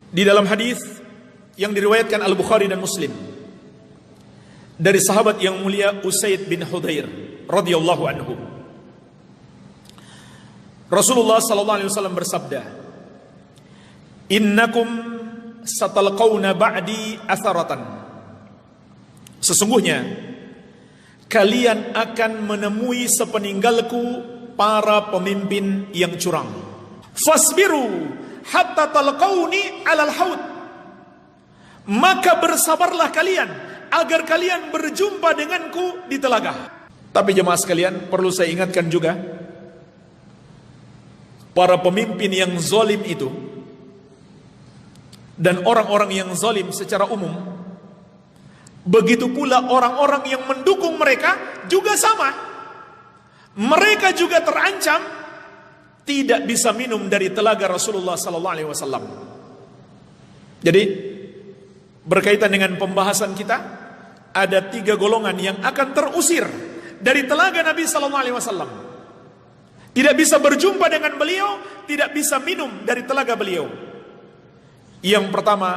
Di dalam hadis yang diriwayatkan Al-Bukhari dan Muslim dari sahabat yang mulia Usaid bin Hudayr radhiyallahu anhu, Rasulullah sallallahu alaihi wasallam bersabda, "Innakum satalqauna ba'di atharatan." Sesungguhnya kalian akan menemui sepeninggalku para pemimpin yang curang. Fasbiru hatta talqauni 'alal haud. Maka bersabarlah kalian agar kalian berjumpa denganku di telaga. Tapi jemaah sekalian, perlu saya ingatkan juga, para pemimpin yang zalim itu dan orang-orang yang zalim secara umum, begitu pula orang-orang yang mendukung mereka juga sama. Mereka juga terancam tidak bisa minum dari telaga Rasulullah sallallahu alaihi wasallam. Jadi berkaitan dengan pembahasan kita, ada 3 golongan yang akan terusir dari telaga Nabi sallallahu alaihi wasallam. Tidak bisa berjumpa dengan beliau, tidak bisa minum dari telaga beliau. Yang pertama,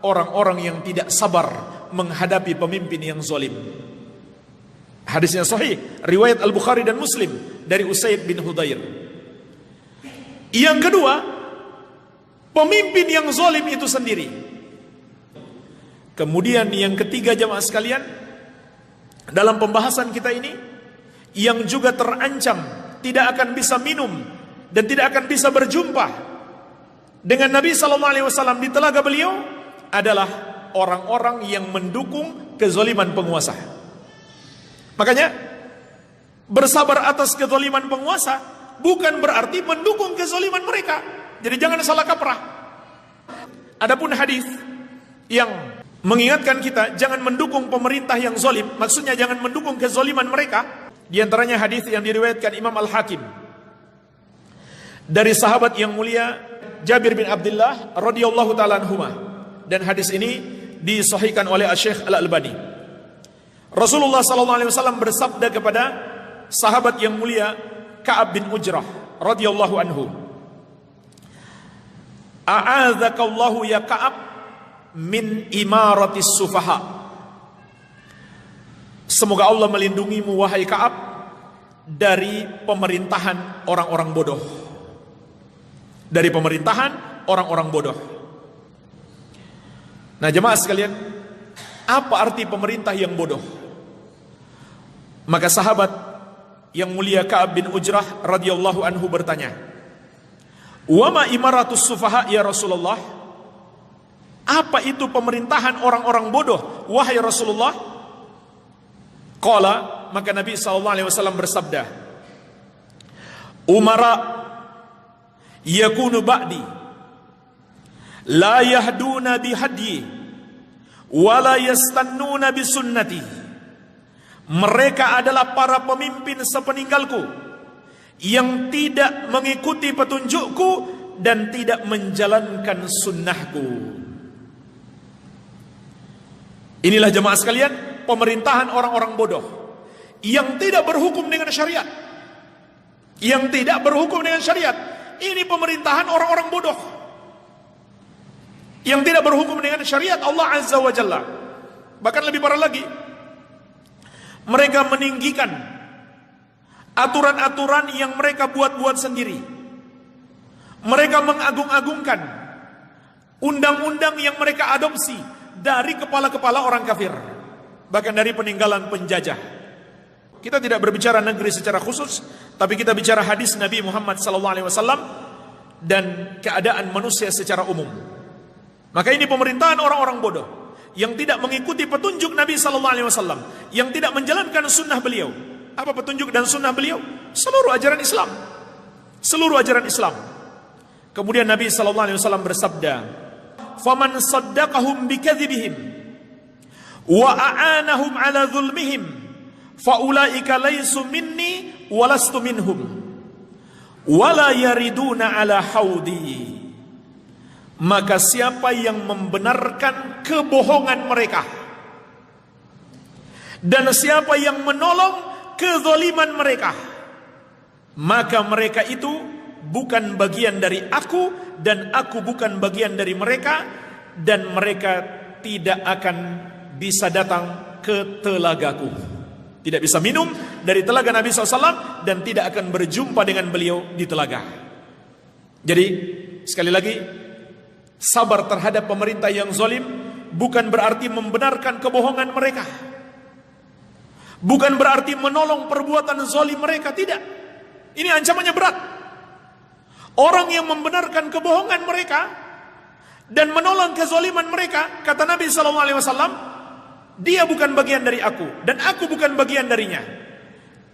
orang-orang yang tidak sabar menghadapi pemimpin yang zalim. Hadisnya sahih, riwayat Al-Bukhari dan Muslim dari Usaid bin Hudayr. Yang kedua, pemimpin yang zalim itu sendiri. Kemudian yang ketiga, jamaah sekalian, dalam pembahasan kita ini, yang juga terancam tidak akan bisa minum dan tidak akan bisa berjumpa dengan Nabi SAW di telaga beliau adalah orang-orang yang mendukung kezaliman penguasa. Makanya bersabar atas kezaliman penguasa bukan berarti mendukung kezaliman mereka. Jadi jangan salah kaprah. Adapun hadis yang mengingatkan kita jangan mendukung pemerintah yang zalim, maksudnya jangan mendukung kezaliman mereka. Di antaranya hadis yang diriwayatkan Imam Al-Hakim dari sahabat yang mulia Jabir bin Abdullah radhiyallahu taala anhuma, dan hadis ini disahihkan oleh Syekh Al-Albani. Rasulullah sallallahu alaihi wasallam bersabda kepada sahabat yang mulia Ka'ab bin Ujrah radhiyallahu anhu, "A'adzakallahu ya Ka'ab min imaratis sufaha." Semoga Allah melindungimu wahai Ka'ab dari pemerintahan orang-orang bodoh. Dari pemerintahan orang-orang bodoh. Nah jemaah sekalian, apa arti pemerintah yang bodoh? Maka sahabat yang mulia Ka'ab bin Ujrah radhiyallahu anhu bertanya, "Wa ma imaratus sufaha ya Rasulullah?" Apa itu pemerintahan orang-orang bodoh wahai Rasulullah? Qala, maka Nabi SAW bersabda, "Umara yakunu ba'di la yahduna bihadyi wa la yastannuna bisunnati." Mereka adalah para pemimpin sepeninggalku yang tidak mengikuti petunjukku dan tidak menjalankan sunnahku. Inilah jemaah sekalian, pemerintahan orang-orang bodoh yang tidak berhukum dengan syariat. Yang tidak berhukum dengan syariat. Ini pemerintahan orang-orang bodoh yang tidak berhukum dengan syariat Allah Azza wa Jalla. Bahkan lebih parah lagi, mereka meninggikan aturan-aturan yang mereka buat-buat sendiri. Mereka mengagung-agungkan undang-undang yang mereka adopsi dari kepala-kepala orang kafir, bahkan dari peninggalan penjajah. Kita tidak berbicara negeri secara khusus, tapi kita bicara hadis Nabi Muhammad SAW dan keadaan manusia secara umum. Maka ini pemerintahan orang-orang bodoh yang tidak mengikuti petunjuk Nabi SAW, yang tidak menjalankan sunnah beliau. Apa petunjuk dan sunnah beliau? Seluruh ajaran Islam. Seluruh ajaran Islam. Kemudian Nabi SAW bersabda, "Faman saddaqahum bikadzibihim wa a'anahum ala zulmihim faulaika laysu minni walastu minhum wala yariduna ala haudi." Maka siapa yang membenarkan kebohongan mereka dan siapa yang menolong kezaliman mereka, maka mereka itu bukan bagian dari aku, dan aku bukan bagian dari mereka, dan mereka tidak akan bisa datang ke telagaku. Tidak bisa minum dari telaga Nabi SAW, dan tidak akan berjumpa dengan beliau di telaga. Jadi sekali lagi, sabar terhadap pemerintah yang zalim bukan berarti membenarkan kebohongan mereka, bukan berarti menolong perbuatan zalim mereka. Tidak. Ini ancamannya berat. Orang yang membenarkan kebohongan mereka dan menolong kezaliman mereka, kata Nabi SAW, dia bukan bagian dari aku, dan aku bukan bagian darinya,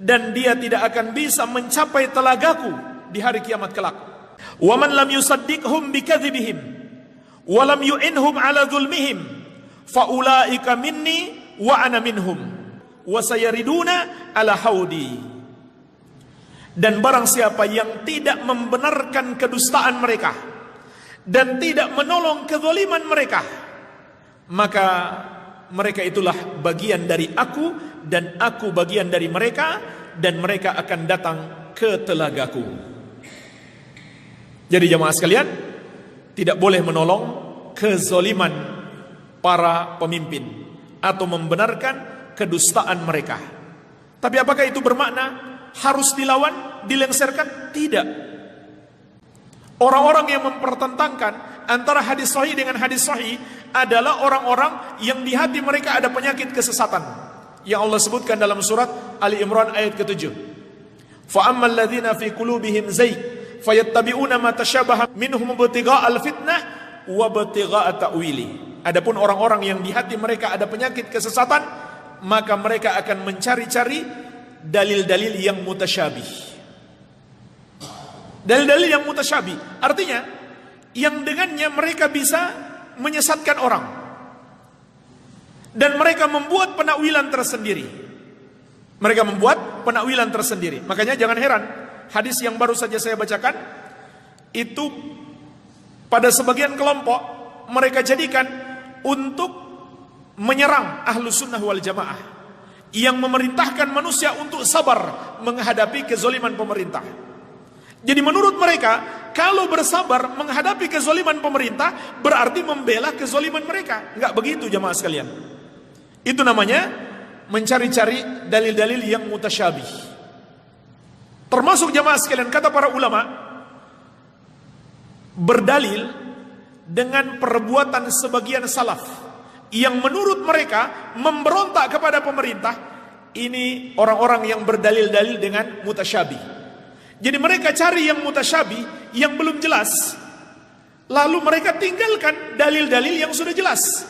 dan dia tidak akan bisa mencapai telagaku di hari kiamat kelak. Wa man lam yusaddiqhum bikadzibihim wa lam yu'inhum ala zulmihim fa ulaika minni wa ana minhum wa sayariduna ala haudi. Dan barang siapa yang tidak membenarkan kedustaan mereka dan tidak menolong kezaliman mereka, maka mereka itulah bagian dari aku, dan aku bagian dari mereka, dan mereka akan datang ke telagaku. Jadi jamaah sekalian, tidak boleh menolong kezaliman para pemimpin atau membenarkan kedustaan mereka. Tapi apakah itu bermakna harus dilawan, dilengserkan? Tidak. Orang-orang yang mempertentangkan antara hadis sahih dengan hadis sahih adalah orang-orang yang di hati mereka ada penyakit kesesatan, yang Allah sebutkan dalam surat Ali Imran ayat ke-7. Fa ammal ladzina fi qulubihim zayg fayattabi'una ma tashabaha minhum ibtigha'al fitnah wa ibtigha'a ta'wili. Adapun orang-orang yang di hati mereka ada penyakit kesesatan, maka mereka akan mencari-cari dalil-dalil yang mutasyabih. Dalil-dalil yang mutasyabih artinya yang dengannya mereka bisa menyesatkan orang, dan mereka membuat penakwilan tersendiri. Mereka membuat penakwilan tersendiri. Makanya jangan heran, hadis yang baru saja saya bacakan itu pada sebagian kelompok mereka jadikan untuk menyerang Ahlus Sunnah wal Jamaah, yang memerintahkan manusia untuk sabar menghadapi kezaliman pemerintah. Jadi menurut mereka, kalau bersabar menghadapi kezaliman pemerintah berarti membela kezaliman mereka. Enggak begitu jamaah sekalian. Itu namanya mencari-cari dalil-dalil yang mutasyabih. Termasuk jamaah sekalian, kata para ulama, berdalil dengan perbuatan sebagian salaf yang menurut mereka memberontak kepada pemerintah. Ini orang-orang yang berdalil-dalil dengan mutasyabih. Jadi mereka cari yang mutasyabih, yang belum jelas, lalu mereka tinggalkan dalil-dalil yang sudah jelas.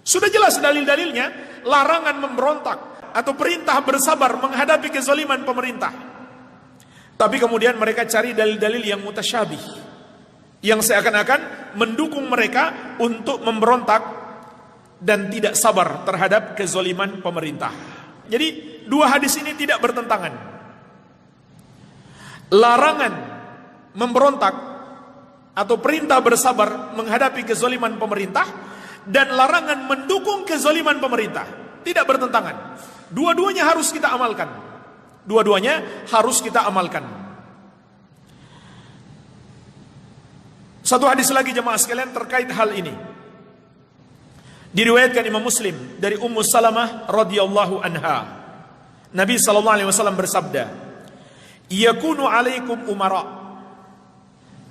Sudah jelas dalil-dalilnya, larangan memberontak atau perintah bersabar menghadapi kezaliman pemerintah. Tapi kemudian mereka cari dalil-dalil yang mutasyabih, yang seakan-akan mendukung mereka untuk memberontak dan tidak sabar terhadap kezaliman pemerintah. Jadi dua hadis ini tidak bertentangan. Larangan memberontak atau perintah bersabar menghadapi kezaliman pemerintah dan larangan mendukung kezaliman pemerintah tidak bertentangan. Dua-duanya harus kita amalkan. Dua-duanya harus kita amalkan. Satu hadis lagi jemaah sekalian terkait hal ini. Diriwayatkan Imam Muslim dari Ummu Salamah radhiyallahu anha. Nabi sallallahu alaihi wasallam bersabda, "Yakunu 'alaikum umara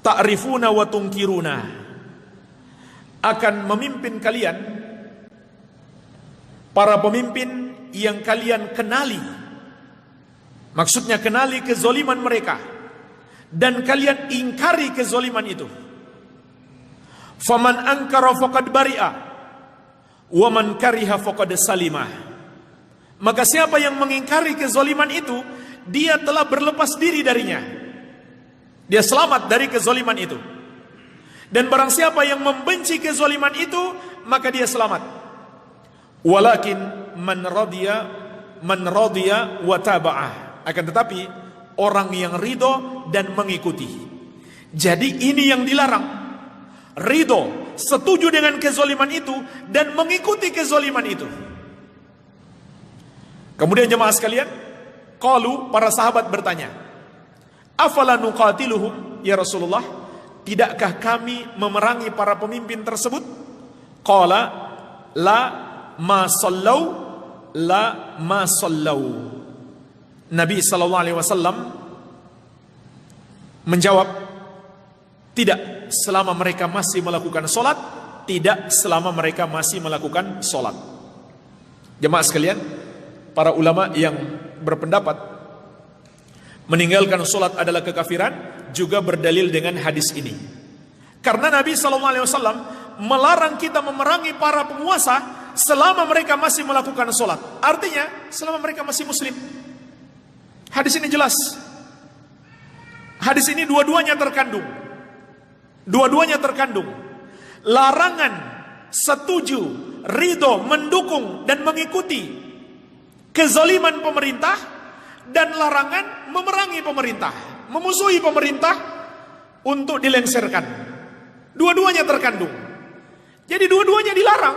ta'rifuna wa tunkiruna." Akan memimpin kalian para pemimpin yang kalian kenali. Maksudnya kenali kezaliman mereka dan kalian ingkari kezaliman itu. Faman ankara faqad bari'a wa man kariha faqad salimah. Maka siapa yang mengingkari kezaliman itu, dia telah berlepas diri darinya. Dia selamat dari kezaliman itu. Dan barang siapa yang membenci kezaliman itu, maka dia selamat. Walakin man radiya wa taba'ah. Akan tetapi orang yang ridho dan mengikuti. Jadi ini yang dilarang. Ridho, setuju dengan kezaliman itu dan mengikuti kezaliman itu. Kemudian jemaah sekalian, qalu, para sahabat bertanya, Afala nuqatiluhum ya Rasulullah, tidakkah kami memerangi para pemimpin tersebut? Qala la ma sallau, la ma sallau. Nabi sallallahu alaihi wasallam menjawab, tidak selama mereka masih melakukan solat, tidak selama mereka masih melakukan solat. Jemaah sekalian, para ulama yang berpendapat meninggalkan solat adalah kekafiran juga berdalil dengan hadis ini. Karena Nabi SAW melarang kita memerangi para penguasa selama mereka masih melakukan solat. Artinya selama mereka masih muslim. Hadis ini jelas. Hadis ini dua-duanya terkandung. Dua-duanya terkandung larangan, setuju, ridho, mendukung dan mengikuti kezaliman pemerintah, dan larangan memerangi pemerintah, memusuhi pemerintah untuk dilengsarkan. Dua-duanya terkandung. Jadi dua-duanya dilarang.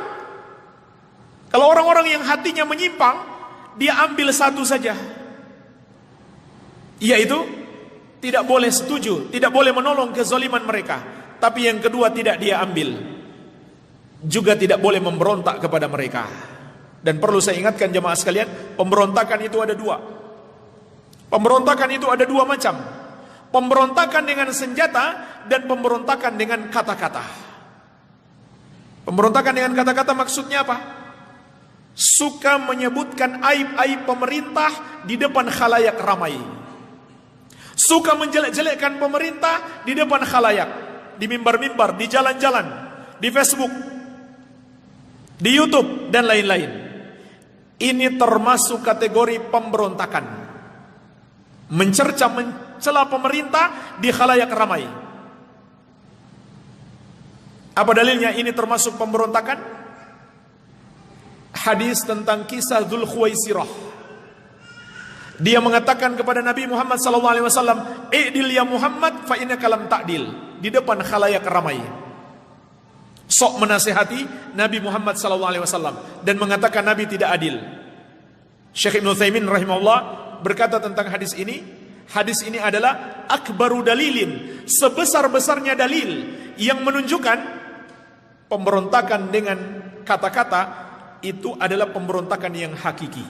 Kalau orang-orang yang hatinya menyimpang, dia ambil satu saja, yaitu tidak boleh setuju, tidak boleh menolong kezaliman mereka. Tapi yang kedua tidak dia ambil, juga tidak boleh memberontak kepada mereka. Dan perlu saya ingatkan jemaah sekalian, pemberontakan itu ada dua. Pemberontakan itu ada dua macam. Pemberontakan dengan senjata dan pemberontakan dengan kata-kata. Pemberontakan dengan kata-kata maksudnya apa? Suka menyebutkan aib-aib pemerintah di depan khalayak ramai. Suka menjelek-jelekkan pemerintah di depan khalayak, di mimbar-mimbar, di jalan-jalan, di Facebook, di YouTube dan lain-lain. Ini termasuk kategori pemberontakan. Mencerca, mencela pemerintah di khalayak ramai. Apa dalilnya ini termasuk pemberontakan? Hadis tentang kisah Dzul Khuwaisirah. Dia mengatakan kepada Nabi Muhammad SAW, "I'dil ya Muhammad fa innaka lam ta'dil." Di depan khalayak ramai. Sok menasihati Nabi Muhammad SAW dan mengatakan Nabi tidak adil. Syekh Ibnu Utsaimin rahimahullah berkata tentang hadis ini adalah akbaru dalilin, sebesar-besarnya dalil yang menunjukkan pemberontakan dengan kata-kata itu adalah pemberontakan yang hakiki.